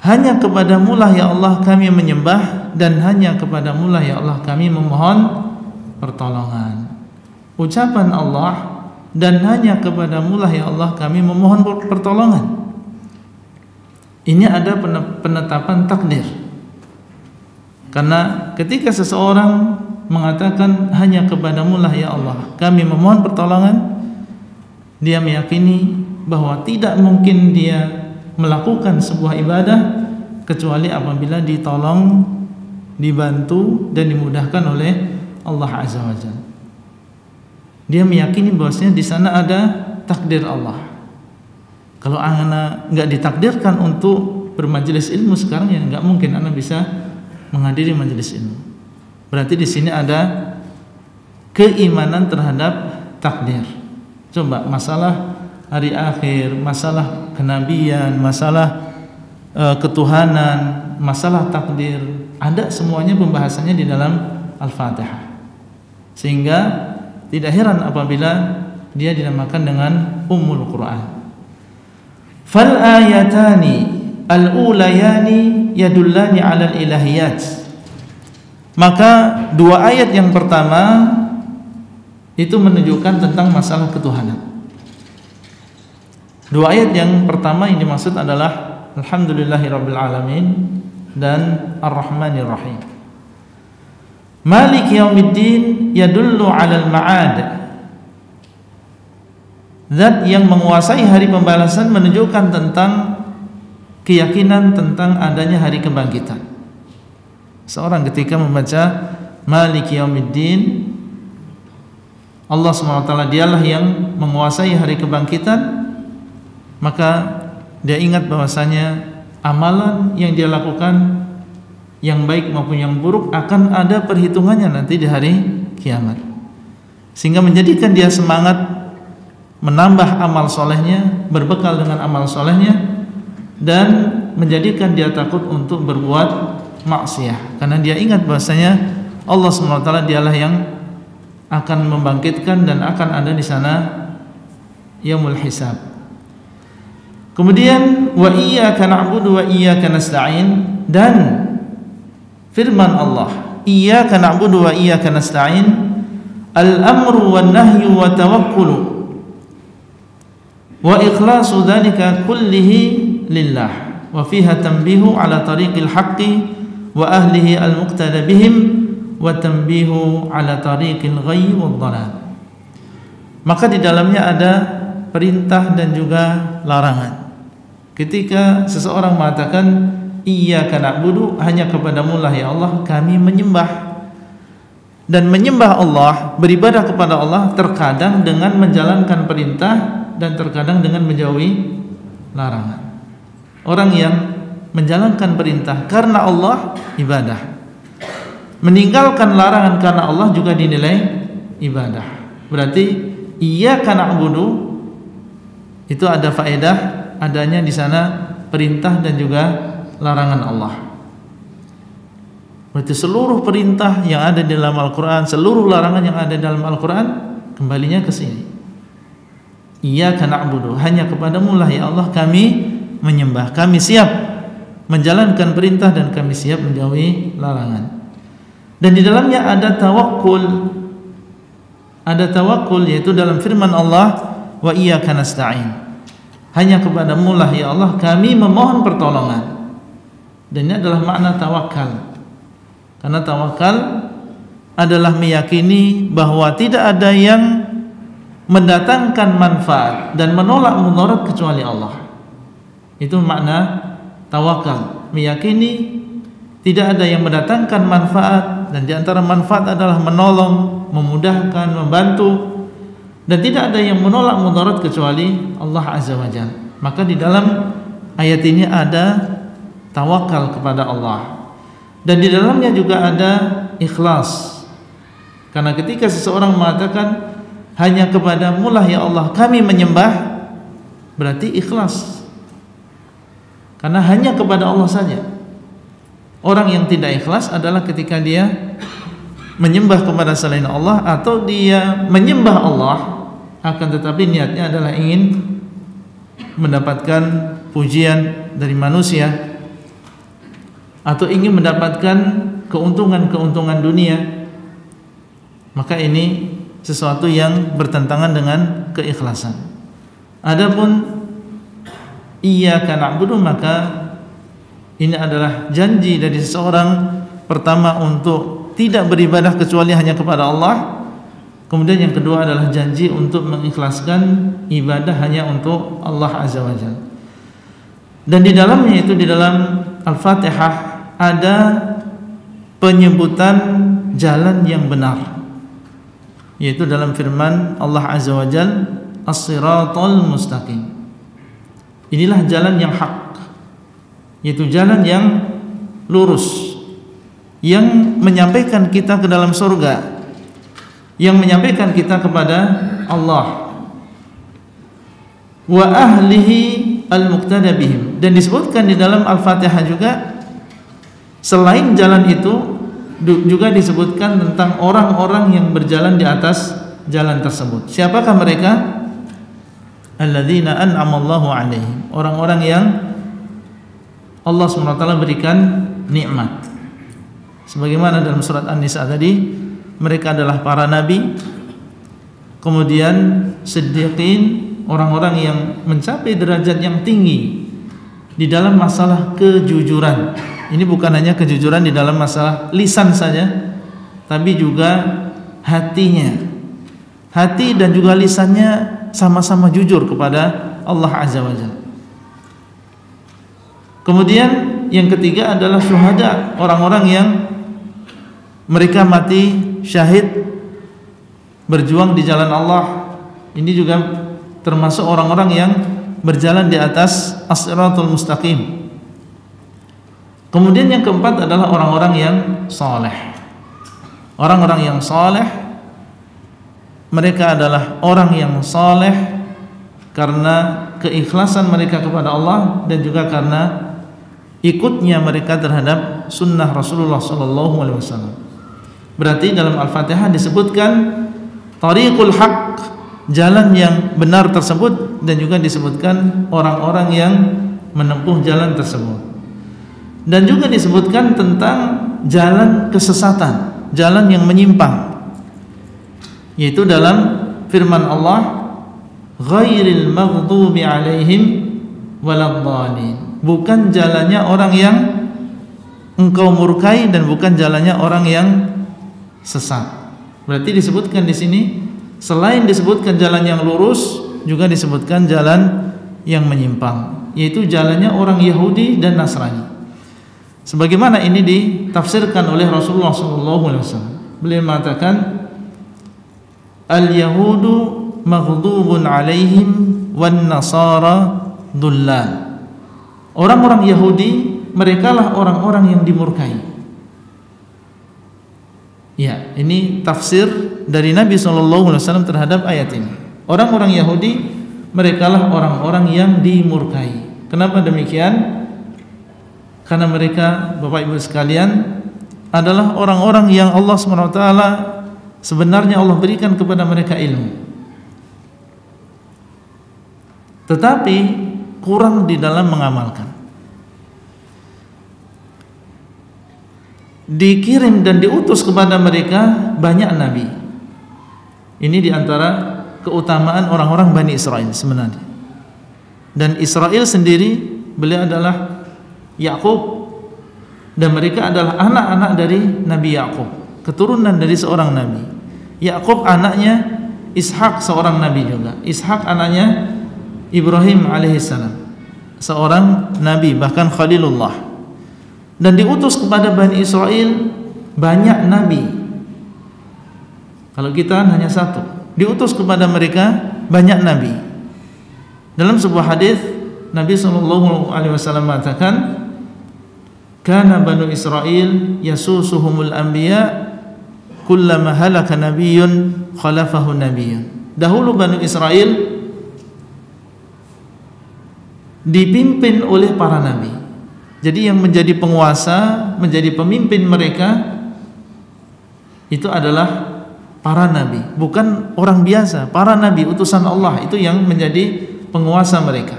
Hanya kepadamu lah ya Allah kami menyembah, dan hanya kepadamu lah ya Allah kami memohon pertolongan. Ucapan Allah, dan hanya kepadamu lah ya Allah kami memohon pertolongan. Ini ada penetapan takdir. Karena ketika seseorang mengatakan hanya kepadamu lah ya Allah kami memohon pertolongan, dia meyakini bahwa tidak mungkin dia melakukan sebuah ibadah kecuali apabila ditolong, dibantu, dan dimudahkan oleh Allah Azza wa Jalla. Dia meyakini bahwasanya di sana ada takdir Allah. Kalau anak nggak ditakdirkan untuk bermajelis ilmu sekarang, ya nggak mungkin anak bisa menghadiri majelis ilmu. Berarti di sini ada keimanan terhadap takdir. Coba masalah hari akhir, masalah kenabian, masalah ketuhanan, masalah takdir, ada semuanya pembahasannya di dalam Al-Fatihah. Sehingga tidak heran apabila dia dinamakan dengan Ummul Quran. Fal ayatani al-ulayani yadullani 'alal ilahiyat. Maka dua ayat yang pertama itu menunjukkan tentang masalah ketuhanan. Dua ayat yang pertama yang dimaksud adalah Alhamdulillahirabbil alamin dan Ar-Rahmanir Rahim. Malik yaumiddin yadullu 'alal ma'ad. Zat yang menguasai hari pembalasan menunjukkan tentang keyakinan tentang adanya hari kebangkitan. Seorang ketika membaca Malik yaumiddin, Allah SWT dialah yang menguasai hari kebangkitan, maka dia ingat bahwasanya amalan yang dia lakukan, yang baik maupun yang buruk, akan ada perhitungannya nanti di hari kiamat, sehingga menjadikan dia semangat menambah amal solehnya, berbekal dengan amal solehnya, dan menjadikan dia takut untuk berbuat maksiat, karena dia ingat bahwasanya Allah SWT dialah yang akan membangkitkan dan akan ada di sana yaumul hisab. Kemudian wa iyyaka na'budu wa iyyaka nasta'in, dan firman Allah iyyaka na'budu wa iyyaka nasta'in, al-amru wan nahyu wa tawakkulu wa ikhlasu dzalika kullihi lillah, wa fiha tanbihu ala tariqil haqqi wa ahlihi al-muqtada bihim wa tanbihu ala tariqil ghayyi wad dhalal. Maka di dalamnya ada perintah dan juga larangan. Ketika seseorang mengatakan iyyaka na'budu, hanya kepadamu lah ya Allah kami menyembah, dan menyembah Allah, beribadah kepada Allah terkadang dengan menjalankan perintah dan terkadang dengan menjauhi larangan. Orang yang menjalankan perintah karena Allah ibadah, meninggalkan larangan karena Allah juga dinilai ibadah. Berarti iyyaka na'budu itu ada faedah adanya di sana perintah dan juga larangan Allah. Berarti seluruh perintah yang ada di dalam Al-Quran, seluruh larangan yang ada dalam Al-Quran, kembalinya ke sini. Iyyaka na'budu, hanya kepadamu lah ya Allah kami menyembah, kami siap menjalankan perintah dan kami siap menjauhi larangan. Dan di dalamnya ada tawakkul. Ada tawakkul, yaitu dalam firman Allah wa iyyaka nasta'in, hanya kepadamu lah ya Allah kami memohon pertolongan. Dan ini adalah makna tawakal. Karena tawakal adalah meyakini bahwa tidak ada yang mendatangkan manfaat dan menolak mudarat kecuali Allah. Itu makna tawakal, meyakini tidak ada yang mendatangkan manfaat, dan di antara manfaat adalah menolong, memudahkan, membantu, dan tidak ada yang menolak mudarat kecuali Allah Azza wa Jalla. Maka di dalam ayat ini ada tawakal kepada Allah, dan di dalamnya juga ada ikhlas. Karena ketika seseorang mengatakan hanya kepadamu lah ya Allah kami menyembah, berarti ikhlas, karena hanya kepada Allah saja. Orang yang tidak ikhlas adalah ketika dia menyembah kepada selain Allah, atau dia menyembah Allah akan tetapi niatnya adalah ingin mendapatkan pujian dari manusia, atau ingin mendapatkan keuntungan-keuntungan dunia. Maka ini sesuatu yang bertentangan dengan keikhlasan. Adapun iyyaka na'budu, maka ini adalah janji dari seseorang, pertama untuk tidak beribadah kecuali hanya kepada Allah. Kemudian yang kedua adalah janji untuk mengikhlaskan ibadah hanya untuk Allah Azza wa Jalla. Dan di dalamnya itu, di dalam Al-Fatihah ada penyebutan jalan yang benar, yaitu dalam firman Allah Azza wa Jalla, as-siratal mustaqim. Inilah jalan yang hak, yaitu jalan yang lurus, yang menyampaikan kita ke dalam surga, yang menyampaikan kita kepada Allah. Wa ahlihi al-muqtada bihim. Dan disebutkan di dalam Al-Fatihah juga, selain jalan itu juga disebutkan tentang orang-orang yang berjalan di atas jalan tersebut. Siapakah mereka? Alladzina an'amallahu alaihim, orang-orang yang Allah SWT berikan nikmat. Sebagaimana dalam surat An-Nisa tadi, mereka adalah para nabi, kemudian siddiqin, orang-orang yang mencapai derajat yang tinggi di dalam masalah kejujuran. Ini bukan hanya kejujuran di dalam masalah lisan saja, tapi juga hatinya. Hati dan juga lisannya sama-sama jujur kepada Allah Azza wa Jalla. Kemudian yang ketiga adalah syuhada, orang-orang yang mereka mati syahid berjuang di jalan Allah. Ini juga termasuk orang-orang yang berjalan di atas as-siratul mustaqim. Kemudian yang keempat adalah orang-orang yang saleh. Orang-orang yang saleh, mereka adalah orang yang saleh karena keikhlasan mereka kepada Allah, dan juga karena ikutnya mereka terhadap sunnah Rasulullah SAW. Berarti dalam Al-Fatihah disebutkan tariqul haq, jalan yang benar tersebut, dan juga disebutkan orang-orang yang menempuh jalan tersebut. Dan juga disebutkan tentang jalan kesesatan, jalan yang menyimpang, yaitu dalam firman Allah, ghairil maghdubi alaihim waladhdallin, bukan jalannya orang yang engkau murkai, dan bukan jalannya orang yang sesat. Berarti disebutkan di sini, selain disebutkan jalan yang lurus, juga disebutkan jalan yang menyimpang, yaitu jalannya orang Yahudi dan Nasrani. Sebagaimana ini ditafsirkan oleh Rasulullah SAW. Beliau mengatakan, al-yahudu maghdubun alaihim wan nasara dullal. Orang-orang Yahudi, merekalah orang-orang yang dimurkai. Ya, ini tafsir dari Nabi SAW terhadap ayat ini. Orang-orang Yahudi, merekalah orang-orang yang dimurkai. Kenapa demikian? Karena mereka, Bapak Ibu sekalian, adalah orang-orang yang Allah SWT sebenarnya Allah berikan kepada mereka ilmu, tetapi kurang di dalam mengamalkan. Dikirim dan diutus kepada mereka banyak nabi. Ini diantara keutamaan orang-orang Bani Israel sebenarnya. Dan Israel sendiri, beliau adalah Yakub, dan mereka adalah anak-anak dari Nabi Yakub, keturunan dari seorang nabi. Yakub anaknya Ishak seorang nabi juga. Ishak anaknya Ibrahim alaihissalam, seorang nabi, bahkan Khalilullah. Dan diutus kepada Bani Israel banyak nabi. Kalau kita hanya satu, diutus kepada mereka banyak nabi. Dalam sebuah hadis Nabi SAW mengatakan, "Kana Banu Israel yasusuhumul anbiya, kullama halaka nabiyyun khalafahu nabiyyun." Dahulu Banu Israel dipimpin oleh para nabi. Jadi yang menjadi penguasa, menjadi pemimpin mereka itu adalah para nabi, bukan orang biasa. Para nabi utusan Allah itu yang menjadi penguasa mereka.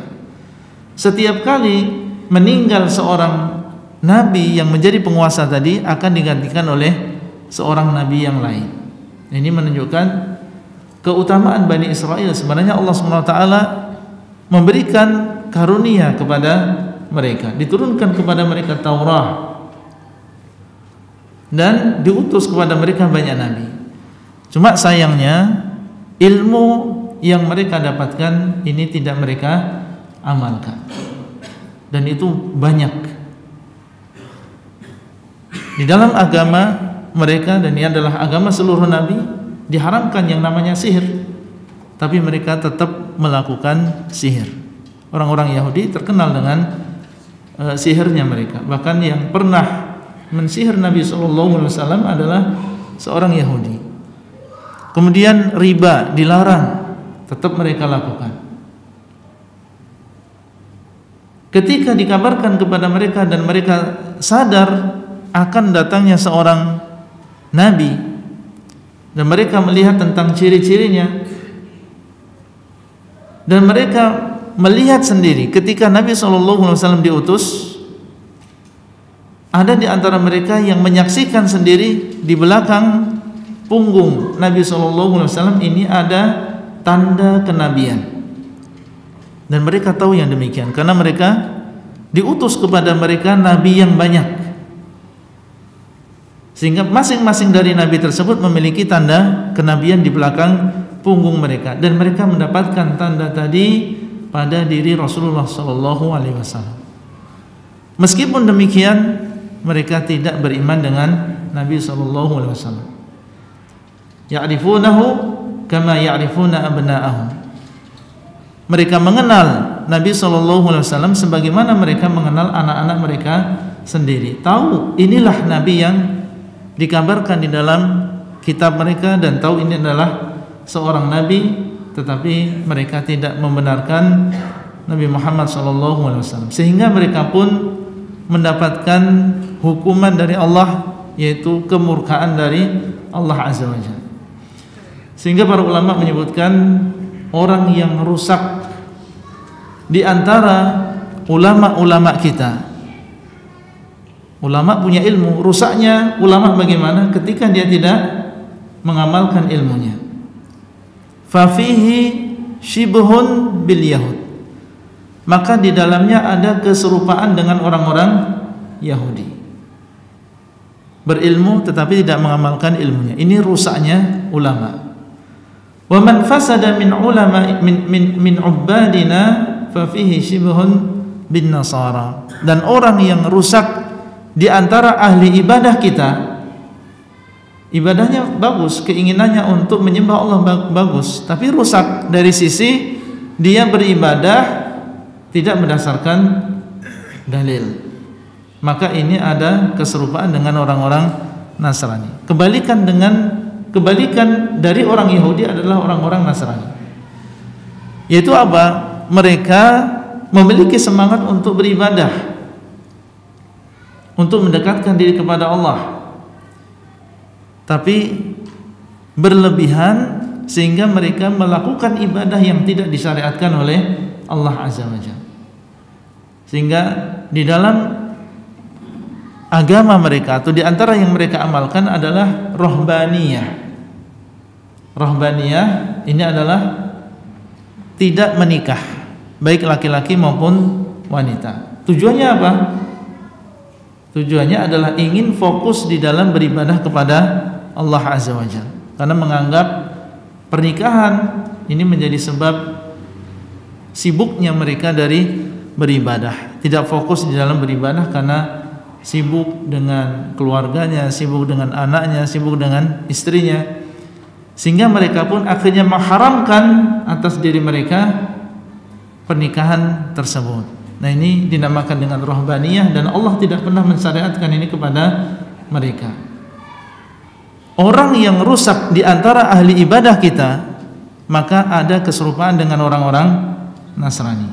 Setiap kali meninggal seorang nabi yang menjadi penguasa tadi, akan digantikan oleh seorang nabi yang lain. Ini menunjukkan keutamaan Bani Israel. Sebenarnya Allah SWT memberikan karunia kepada mereka, diturunkan kepada mereka Taurat, dan diutus kepada mereka banyak nabi. Cuma sayangnya ilmu yang mereka dapatkan ini tidak mereka amalkan, dan itu banyak di dalam agama mereka. Dan ini adalah agama seluruh nabi, diharamkan yang namanya sihir, tapi mereka tetap melakukan sihir. Orang-orang Yahudi terkenal dengan sihirnya mereka. Bahkan yang pernah mensihir Nabi SAW adalah seorang Yahudi. Kemudian riba dilarang, tetap mereka lakukan. Ketika dikabarkan kepada mereka dan mereka sadar akan datangnya seorang nabi, dan mereka melihat tentang ciri-cirinya, dan mereka melihat sendiri ketika Nabi SAW diutus, ada di antara mereka yang menyaksikan sendiri di belakang punggung Nabi SAW ini ada tanda kenabian. Dan mereka tahu yang demikian karena mereka diutus kepada mereka nabi yang banyak, sehingga masing-masing dari nabi tersebut memiliki tanda kenabian di belakang punggung mereka, dan mereka mendapatkan tanda tadi pada diri Rasulullah SAW. Meskipun demikian, mereka tidak beriman dengan Nabi SAW. Ya'rifunahu kama ya'rifuna abna'ahum. Mereka mengenal Nabi SAW sebagaimana mereka mengenal anak-anak mereka sendiri. Tahu inilah Nabi yang dikabarkan di dalam kitab mereka, dan tahu ini adalah seorang Nabi, tetapi mereka tidak membenarkan Nabi Muhammad SAW, sehingga mereka pun mendapatkan hukuman dari Allah, yaitu kemurkaan dari Allah Azza wa Jalla. Sehingga para ulama menyebutkan orang yang rusak di antara ulama-ulama kita. Ulama punya ilmu, rusaknya ulama bagaimana? Ketika dia tidak mengamalkan ilmunya. Fafihi shibhun bil yahud. Maka di dalamnya ada keserupaan dengan orang-orang Yahudi. Berilmu tetapi tidak mengamalkan ilmunya. Ini rusaknya ulama. Wa man fasada min ulama min ubadina fa fihi shibhun bin nasara. Dan orang yang rusak di antara ahli ibadah kita, ibadahnya bagus, keinginannya untuk menyembah Allah bagus, tapi rusak dari sisi dia beribadah tidak berdasarkan dalil, maka ini ada keserupaan dengan orang-orang Nasrani. Kebalikan dari orang Yahudi adalah orang-orang Nasrani, yaitu apa? Mereka memiliki semangat untuk beribadah, untuk mendekatkan diri kepada Allah, tapi berlebihan sehingga mereka melakukan ibadah yang tidak disyariatkan oleh Allah Azza wa Jalla. Sehingga di dalam agama mereka atau di antara yang mereka amalkan adalah rohbaniyah. Rohbaniyah ini adalah tidak menikah, baik laki-laki maupun wanita. Tujuannya apa? Tujuannya adalah ingin fokus di dalam beribadah kepada Allah Azza wa Jalla, karena menganggap pernikahan ini menjadi sebab sibuknya mereka dari beribadah, tidak fokus di dalam beribadah karena sibuk dengan keluarganya, sibuk dengan anaknya, sibuk dengan istrinya, sehingga mereka pun akhirnya mengharamkan atas diri mereka pernikahan tersebut. Nah, ini dinamakan dengan rohbaniyah dan Allah tidak pernah mensyariatkan ini kepada mereka. Orang yang rusak di antara ahli ibadah kita, maka ada keserupaan dengan orang-orang Nasrani.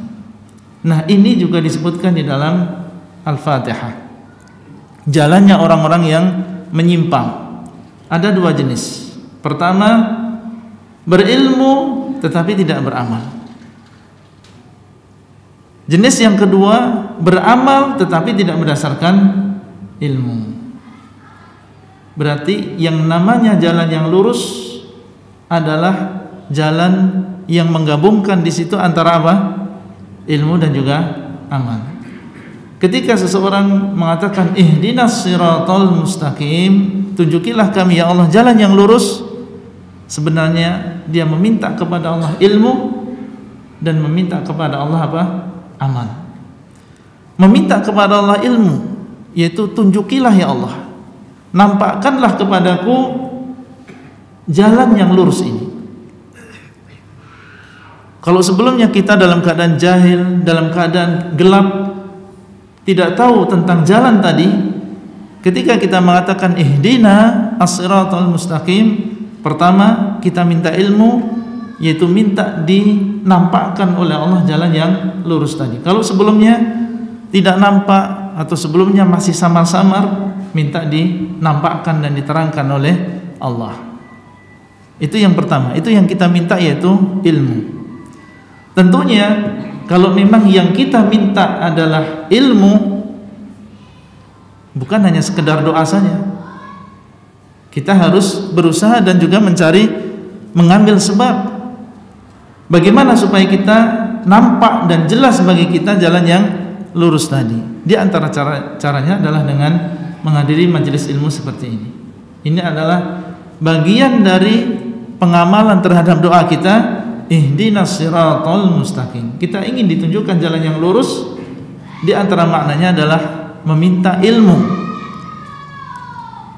Nah, ini juga disebutkan di dalam Al-Fatihah. Jalannya orang-orang yang menyimpang. Ada dua jenis. Pertama, berilmu tetapi tidak beramal. Jenis yang kedua, beramal tetapi tidak berdasarkan ilmu. Berarti yang namanya jalan yang lurus adalah jalan yang menggabungkan di situ antara apa? Ilmu dan juga amal. Ketika seseorang mengatakan ihdinas siratal mustaqim, tunjukilah kami ya Allah jalan yang lurus, sebenarnya dia meminta kepada Allah ilmu dan meminta kepada Allah apa? Amal. Meminta kepada Allah ilmu, yaitu tunjukilah ya Allah, nampakkanlah kepadaku jalan yang lurus ini. Kalau sebelumnya kita dalam keadaan jahil, dalam keadaan gelap, tidak tahu tentang jalan tadi, ketika kita mengatakan ihdina as-siratal mustaqim, pertama kita minta ilmu, yaitu minta dinampakkan oleh Allah jalan yang lurus tadi. Kalau sebelumnya tidak nampak atau sebelumnya masih samar-samar, minta dinampakkan dan diterangkan oleh Allah. Itu yang pertama, itu yang kita minta, yaitu ilmu. Tentunya kalau memang yang kita minta adalah ilmu, bukan hanya sekedar doa saja. Kita harus berusaha dan juga mengambil sebab. Bagaimana supaya kita nampak dan jelas bagi kita jalan yang lurus tadi? Di antara caranya adalah dengan menghadiri majelis ilmu seperti ini. Ini adalah bagian dari pengamalan terhadap doa kita, ihdinas siratal mustaqim. Kita ingin ditunjukkan jalan yang lurus. Di antara maknanya adalah meminta ilmu,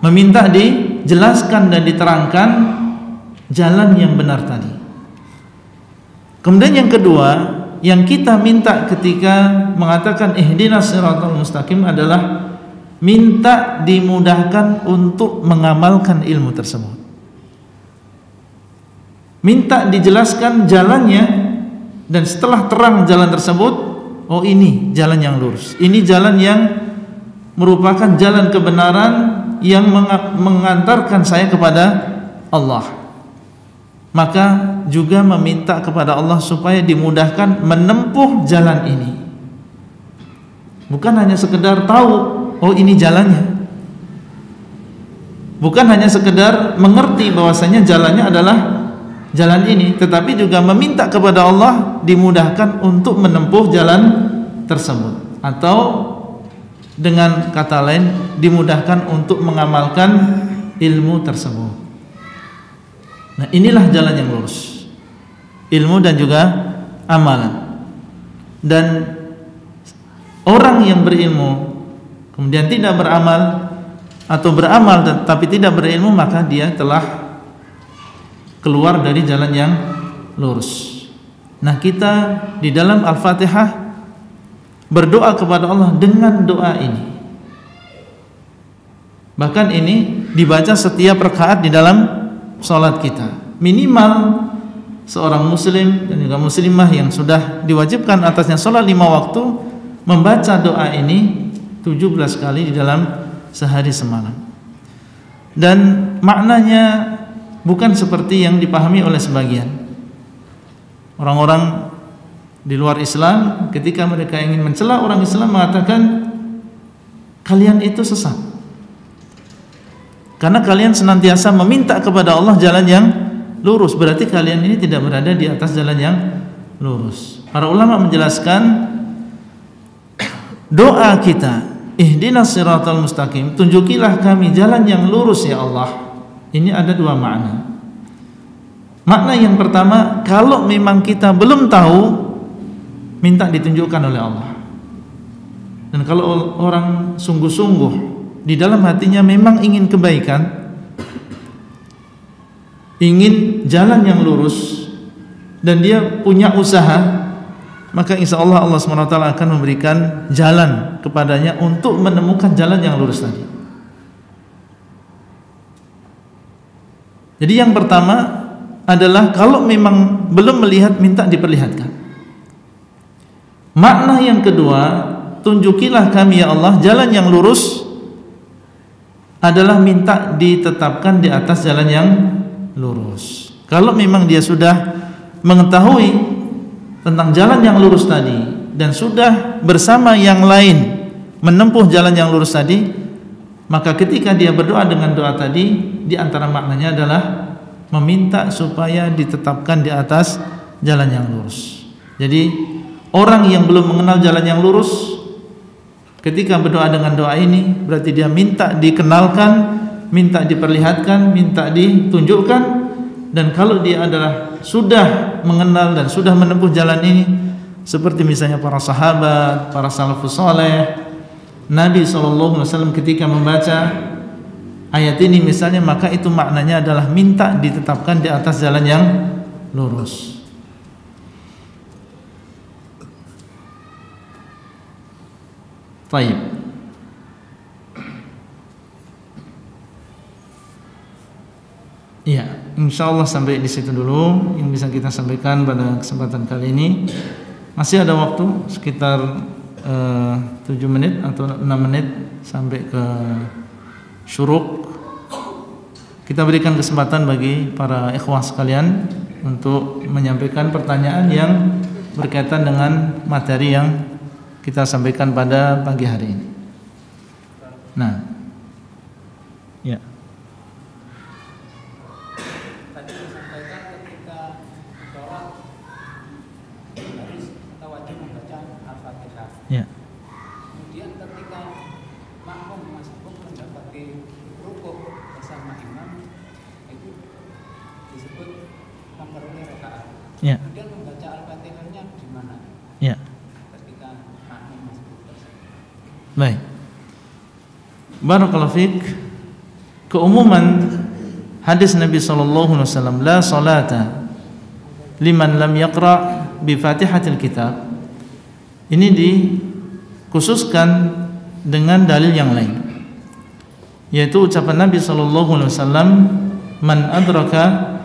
meminta dijelaskan dan diterangkan jalan yang benar tadi. Kemudian yang kedua, yang kita minta ketika mengatakan ihdinas siratal mustaqim adalah minta dimudahkan untuk mengamalkan ilmu tersebut. Minta dijelaskan jalannya, dan setelah terang jalan tersebut, oh ini jalan yang lurus, ini jalan yang merupakan jalan kebenaran yang mengantarkan saya kepada Allah. Maka juga meminta kepada Allah supaya dimudahkan menempuh jalan ini. Bukan hanya sekedar tahu, oh ini jalannya. Bukan hanya sekedar mengerti bahwasanya jalannya adalah jalan ini, tetapi juga meminta kepada Allah dimudahkan untuk menempuh jalan tersebut, atau dengan kata lain dimudahkan untuk mengamalkan ilmu tersebut. Nah, inilah jalan yang lurus, ilmu dan juga amalan. Dan orang yang berilmu kemudian tidak beramal, atau beramal tetapi tidak berilmu, maka dia telah keluar dari jalan yang lurus. Nah, kita di dalam Al-Fatihah berdoa kepada Allah dengan doa ini. Bahkan ini dibaca setiap rakaat di dalam salat kita. Minimal seorang muslim dan juga muslimah yang sudah diwajibkan atasnya salat 5 waktu membaca doa ini 17 kali di dalam sehari semalam. Dan maknanya bukan seperti yang dipahami oleh sebagian orang-orang di luar Islam. Ketika mereka ingin mencela orang Islam, mengatakan kalian itu sesat karena kalian senantiasa meminta kepada Allah jalan yang lurus. Berarti kalian ini tidak berada di atas jalan yang lurus. Para ulama menjelaskan doa kita, ihdinas siratal mustaqim, tunjukilah kami jalan yang lurus ya Allah, ini ada dua makna. Makna yang pertama, kalau memang kita belum tahu, minta ditunjukkan oleh Allah. Dan kalau orang sungguh-sungguh di dalam hatinya memang ingin kebaikan, ingin jalan yang lurus, dan dia punya usaha, maka insya Allah Allah SWT akan memberikan jalan kepadanya untuk menemukan jalan yang lurus tadi. Jadi yang pertama adalah kalau memang belum melihat, minta diperlihatkan. Makna yang kedua, tunjukilah kami ya Allah jalan yang lurus, adalah minta ditetapkan di atas jalan yang lurus. Kalau memang dia sudah mengetahui tentang jalan yang lurus tadi dan sudah bersama yang lain menempuh jalan yang lurus tadi, maka ketika dia berdoa dengan doa tadi, di antara maknanya adalah meminta supaya ditetapkan di atas jalan yang lurus. Jadi orang yang belum mengenal jalan yang lurus, ketika berdoa dengan doa ini, berarti dia minta dikenalkan, minta diperlihatkan, minta ditunjukkan. Dan kalau dia adalah sudah mengenal dan sudah menempuh jalan ini, seperti misalnya para sahabat, para salafus saleh, Nabi SAW ketika membaca ayat ini misalnya, maka itu maknanya adalah minta ditetapkan di atas jalan yang lurus. Baik. Iya, insyaallah sampai di situ dulu yang bisa kita sampaikan pada kesempatan kali ini. Masih ada waktu sekitar 7 menit atau 6 menit sampai ke syuruk. Kita berikan kesempatan bagi para ikhwah sekalian untuk menyampaikan pertanyaan yang berkaitan dengan materi yang kita sampaikan pada pagi hari ini. Nah, ya. Tadi disampaikan ketika sholat harus atau wajib membaca Al-Fatihah. Ya. Kemudian ketika makmum masbuk mendapati rukuk bersama imam, itu disebut memperoleh rakaat. Ya. Kemudian membaca Al-Fatihahnya di mana? Ya. Ketika makmum masbuk bersama. Baik. Barakallahu fiik. Keumuman hadis Nabi SAW, la salata liman lam yaqra bi Fatihatil Kitab, ini dikhususkan dengan dalil yang lain, yaitu ucapan Nabi SAW, man adraka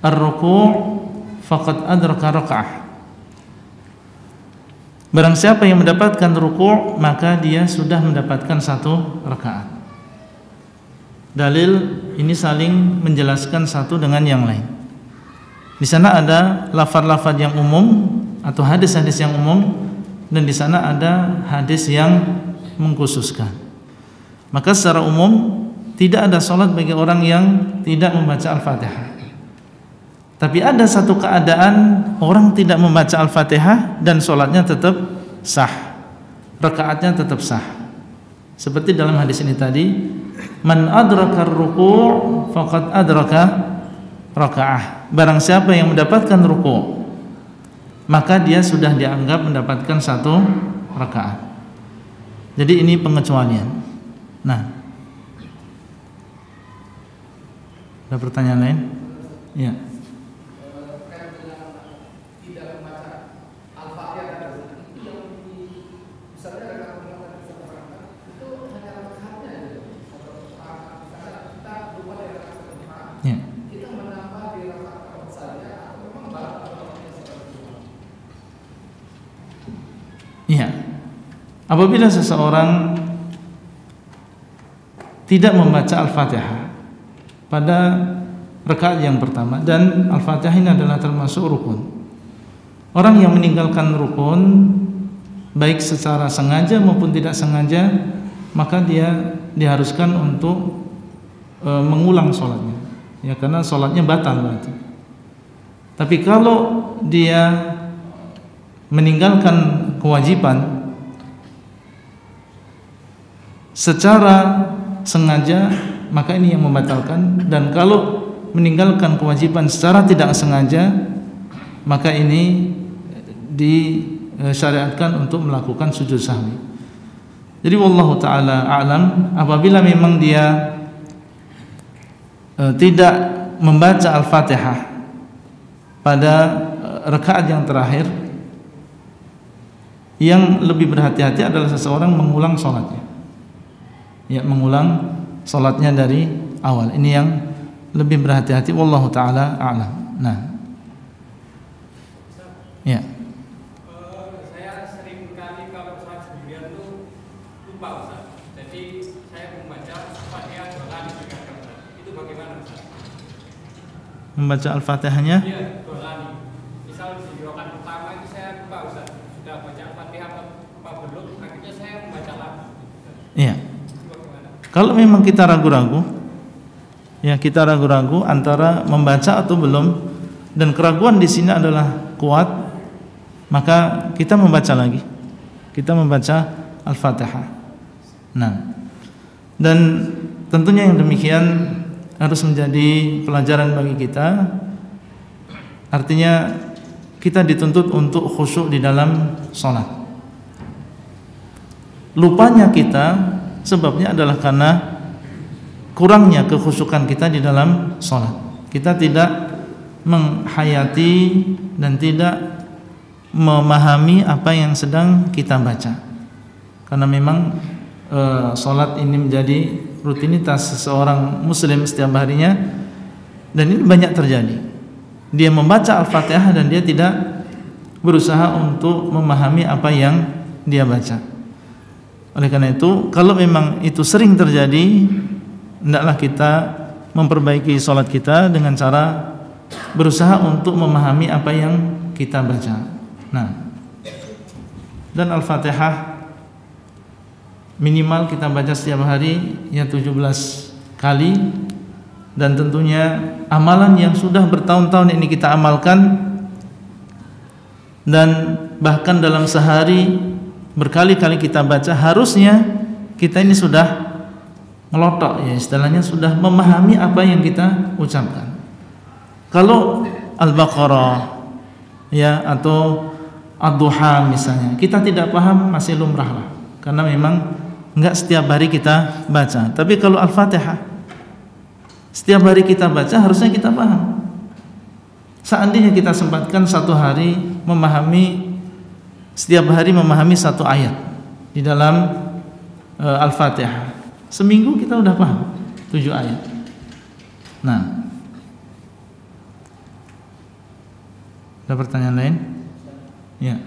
ar-ruku' faqad adraka raka'ah. Barang siapa yang mendapatkan ruku', maka dia sudah mendapatkan satu rakaat. Dalil ini saling menjelaskan satu dengan yang lain. Di sana ada lafaz-lafaz yang umum atau hadis-hadis yang umum, dan di sana ada hadis yang mengkhususkan. Maka secara umum tidak ada salat bagi orang yang tidak membaca Al-Fatihah. Tapi ada satu keadaan orang tidak membaca Al-Fatihah dan salatnya tetap sah, rakaatnya tetap sah. Seperti dalam hadis ini tadi, man adraka ar-ruku' faqad adraka raka'ah. Barang siapa yang mendapatkan ruku', maka dia sudah dianggap mendapatkan satu rakaat. Jadi ini pengecualian. Nah, ada pertanyaan lain? Ya. Ya. Iya. Apabila seseorang tidak membaca Al-Fatihah pada rakaat yang pertama, dan Al-Fatihah ini adalah termasuk rukun. Orang yang meninggalkan rukun baik secara sengaja maupun tidak sengaja, maka dia diharuskan untuk mengulang sholatnya, ya, karena sholatnya batal berarti. Tapi kalau dia meninggalkan kewajiban secara sengaja, maka ini yang membatalkan. Dan kalau meninggalkan kewajiban secara tidak sengaja, maka ini disyariatkan untuk melakukan sujud sahwi. Jadi wallahu taala a'lam, apabila memang dia tidak membaca Al-Fatihah pada rakaat yang terakhir, yang lebih berhati-hati adalah seseorang mengulang sholatnya, ya, mengulang sholatnya dari awal. Ini yang lebih berhati-hati, wallahu taala a'lam. Nah, ya. Saya sering kali kalau sholat sendirian tuh lupa Ustaz. Jadi saya membaca Al-Fatihah dua kali terkadang. Itu bagaimana Ustaz? Membaca Al-Fatihahnya? Iya, dua kali. Misal di rakaat pertama itu saya lupa Ustaz. Sudah baca Al-Fatihah apa belum? Akhirnya saya membaca lagi. Iya. Kalau memang kita ragu-ragu, ya kita ragu-ragu antara membaca atau belum, dan keraguan di sini adalah kuat, maka kita membaca lagi. Kita membaca Al-Fatihah. Nah, dan tentunya yang demikian harus menjadi pelajaran bagi kita. Artinya kita dituntut untuk khusyuk di dalam sholat. Lupanya kita sebabnya adalah karena kurangnya kekhusyukan kita di dalam sholat. Kita tidak menghayati dan tidak memahami apa yang sedang kita baca. Karena memang sholat ini menjadi rutinitas seseorang muslim setiap harinya, dan ini banyak terjadi. Dia membaca Al-Fatihah dan dia tidak berusaha untuk memahami apa yang dia baca. Oleh karena itu, kalau memang itu sering terjadi, hendaklah kita memperbaiki sholat kita dengan cara berusaha untuk memahami apa yang kita baca. Nah, dan Al-Fatihah minimal kita baca setiap hari ya 17 kali, dan tentunya amalan yang sudah bertahun-tahun ini kita amalkan, dan bahkan dalam sehari berkali-kali kita baca, harusnya kita ini sudah ngelotok, ya istilahnya sudah memahami apa yang kita ucapkan. Kalau Al-Baqarah ya atau Ad-Duha misalnya, kita tidak paham, masih lumrah lah, karena memang enggak setiap hari kita baca. Tapi kalau Al-Fatihah setiap hari kita baca, harusnya kita paham. Seandainya kita sempatkan satu hari memahami, setiap hari memahami satu ayat di dalam Al-Fatihah, seminggu kita udah paham 7 ayat. Nah, ada pertanyaan lain? Ya.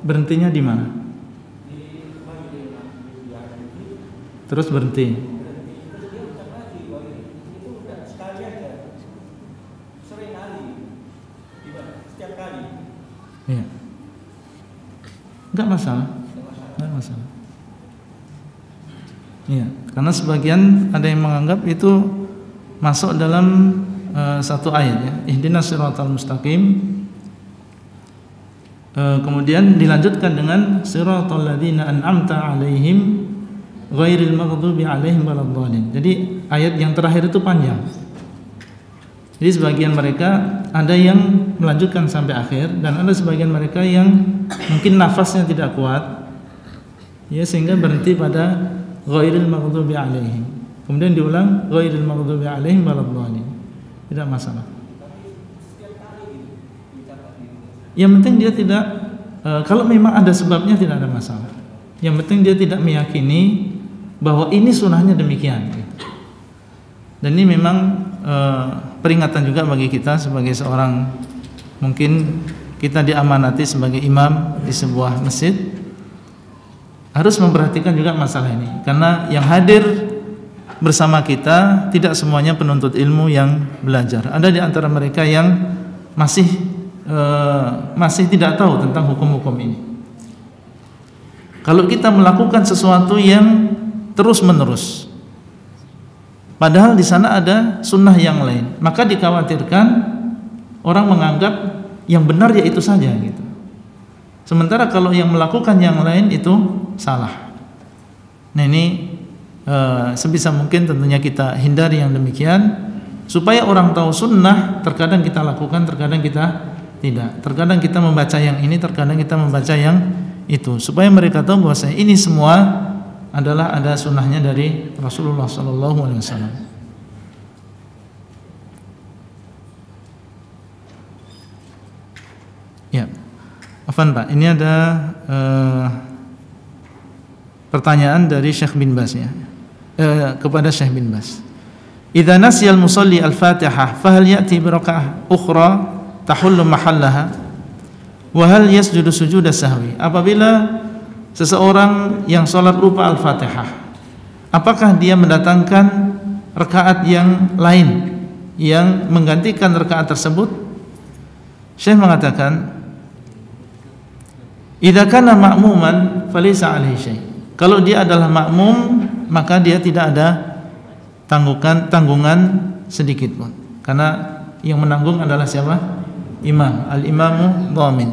Berhentinya di mana? Terus berhenti. Iya. Enggak masalah. Enggak masalah. Iya, karena sebagian ada yang menganggap itu masuk dalam satu ayat ya, ihdinas siratal mustaqim. Kemudian dilanjutkan dengan siratal ladzina an'amta 'alaihim ghairil maghdubi 'alaihim waladdallin. Jadi ayat yang terakhir itu panjang. Jadi sebagian mereka ada yang melanjutkan sampai akhir, dan ada sebagian mereka yang mungkin nafasnya tidak kuat, ya, sehingga berhenti pada ghairil maghdubi 'alaihim. Kemudian diulang ghairil maghdubi 'alaihim waladdallin. Tidak masalah. Yang penting dia tidak, kalau memang ada sebabnya tidak ada masalah. Yang penting dia tidak meyakini bahwa ini sunahnya demikian. Dan ini memang peringatan juga bagi kita sebagai seorang, mungkin kita diamanati sebagai imam di sebuah masjid, harus memperhatikan juga masalah ini. Karena yang hadir bersama kita tidak semuanya penuntut ilmu yang belajar. Ada di antara mereka yang masih tidak tahu tentang hukum-hukum ini. Kalau kita melakukan sesuatu yang terus-menerus, padahal di sana ada sunnah yang lain, maka dikhawatirkan orang menganggap yang benar ya itu saja gitu. Sementara kalau yang melakukan yang lain itu salah. Nah ini sebisa mungkin tentunya kita hindari yang demikian, supaya orang tahu sunnah. Terkadang kita lakukan, terkadang kita tidak. Terkadang kita membaca yang ini, terkadang kita membaca yang itu, supaya mereka tahu bahwa ini semua adalah ada sunnahnya dari Rasulullah SAW. Ya, Afan Pak, ini ada pertanyaan dari Syekh bin Bas ya, kepada Syekh bin Bas. Idza nasiyal musalli al-Fatihah fa hal ya'ti bi raka'ah ukhra tahullu mahallaha wa hal yasjudu sujuda sahwi? Apabila seseorang yang salat lupa al-Fatihah, apakah dia mendatangkan rakaat yang lain yang menggantikan rakaat tersebut? Syekh mengatakan, idza kana ma'muman falaysa alaihi syai'. Kalau dia adalah makmum, maka dia tidak ada tanggungan sedikit pun, karena yang menanggung adalah siapa? Imam. Al-imamu dhamin.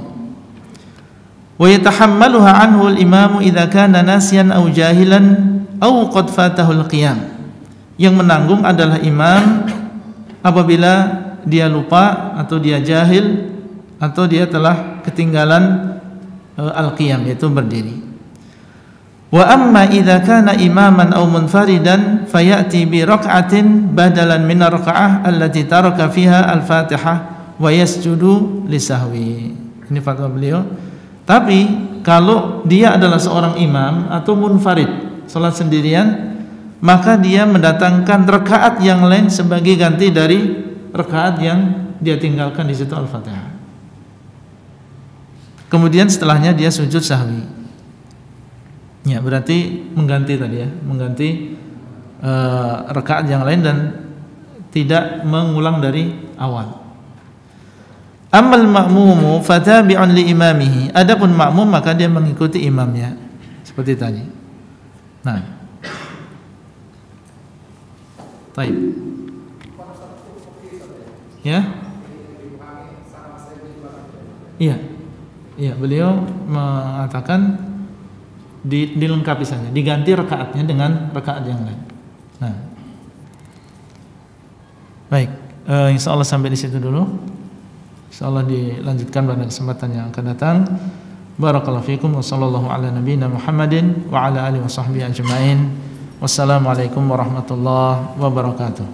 Wa yatahammaluha anhu al-imamu idza kana nasiyan aw jahilan aw qad fatahu al-qiyam. Yang menanggung adalah imam apabila dia lupa atau dia jahil atau dia telah ketinggalan al-qiyam, yaitu berdiri. Wa amma idza kana imaman aw munfaridan fayati bi rak'atin badalan min ar-rak'ah allati taraka fiha al-Fatihah wa yasjudu lisahwi. Ini fatwa beliau. Tapi kalau dia adalah seorang imam atau munfarid, salat sendirian, maka dia mendatangkan rakaat yang lain sebagai ganti dari rakaat yang dia tinggalkan di situ al-Fatihah. Kemudian setelahnya dia sujud sahwi. Ya, berarti mengganti tadi ya, mengganti rakaat yang lain dan tidak mengulang dari awal. Amal ma'mumu fatabi'un li imamihi. Adapun makmum maka dia mengikuti imamnya seperti tadi. Nah. Baik. Ya? Iya. Iya, beliau mengatakan dilengkapi saja, diganti rakaatnya dengan rakaat yang lain. Nah, baik, insya Allah sampai di situ dulu. Insya Allah dilanjutkan pada kesempatan yang akan datang. Barakallahu fiikum wa sallallahu ala nabiyyina Muhammadin wa ala alihi wa sahbihi ajma'in. Wassalamualaikum warahmatullahi wabarakatuh.